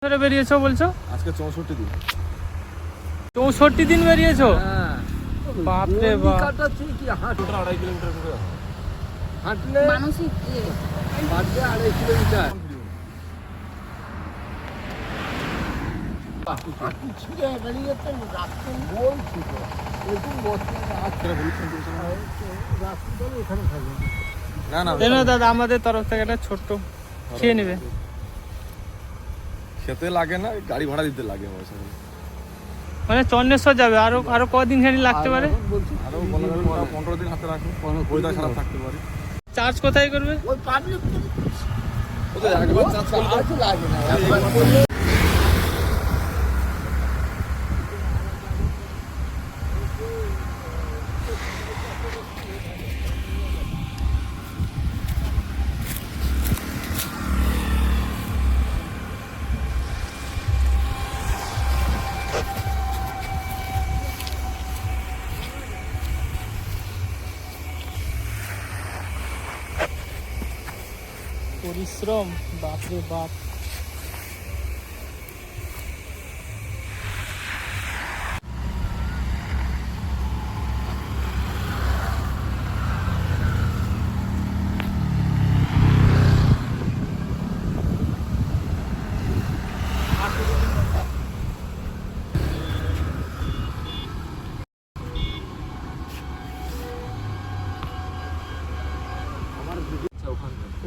ধরে বেরিয়েছো বলছো? আজকে 64 দিন। 64 দিন বেরিয়েছো? বাপ রে বাপ। কি হাঁটুটা 2.5 কিলোমিটার করে হাঁটলে মানসিক হাঁটলে 2.5 কিলোমিটার। হাঁটু ছিঁড়ে বেরিয়ে যাচ্ছে রাস্তা বলছি তো এরকম বসে রাস্তাটা বলছেন রাস্তা এখানে থাকবে না না জানো দাদা, আমাদের তরফ থেকে একটা ছোট্ট খেয়ে নেবে। খেতে লাগে না, গাড়ি ভাড়া দিতে লাগে আমার সাথে। মানে চন্দ্রেশ্বর যাবে, আরো কদিন খানি লাগতে পারে। বলছি আরো বলা যায় 15 দিন হাতে রাখো, ওয়েদার খারাপ থাকতে পারে। চার্জ কোথায় করবে? ওই পাবলিক ও তো একবার চার্জ করলে তো লাগে না একবার করলে পরিশ্রম, বাপ রে বাপ।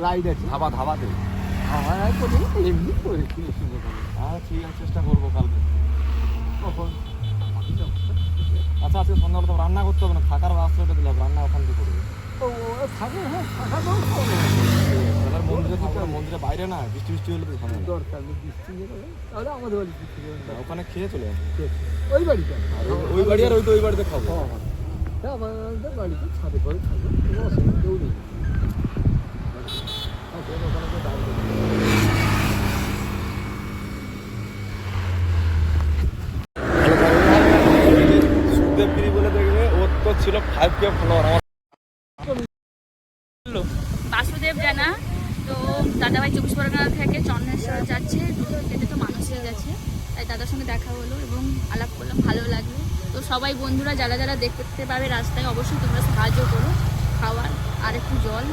রাইড আছে ধাবাতে। আমার করে এমনি করে কিনেছিল ঠিক আছে, চেষ্টা করবো কালকে। কখন আচ্ছা, আজকে সন্ধ্যাবেলা তো রান্না করতে হবে না, থাকার রাস্তাটা দিলাম, রান্না ওখান থেকে করবে। ও থাকে হ্যাঁ থাকা দাও এবার মন্দিরে থাকবে, মন্দিরের বাইরে না, বৃষ্টি হলে তো ঝামেলা। দরকার নেই বৃষ্টি নিয়ে গেলে তাহলে আমাদের বাড়ি বৃষ্টি নেই। ওখানে খেয়ে চলে আসবে। ওই বাড়িটা ওই বাড়ি আর ওই বাড়িতে খাবো। হ্যাঁ আমাদের বাড়িতে ছাদে করে থাকবে কোনো অসুবিধাও নেই। ওখানে তো দাঁড়িয়ে সুখদেব গিরি বলে দেখবে, ওর তো ছিল 5K ফলোয়ার। আমার বাসুদেব জানা তো দাদাভাই 24 পরগনা থেকে চন্দ্রেশ্বর যাচ্ছে, যেতে তো মানুষই গেছে, তাই দাদার সঙ্গে দেখা হলো এবং আলাপ করলাম, ভালো লাগলো। তো সবাই বন্ধুরা যারা যারা দেখতে পাবে রাস্তায় অবশ্যই তোমরা সাহায্য করো, খাওয়ার আর একটু জল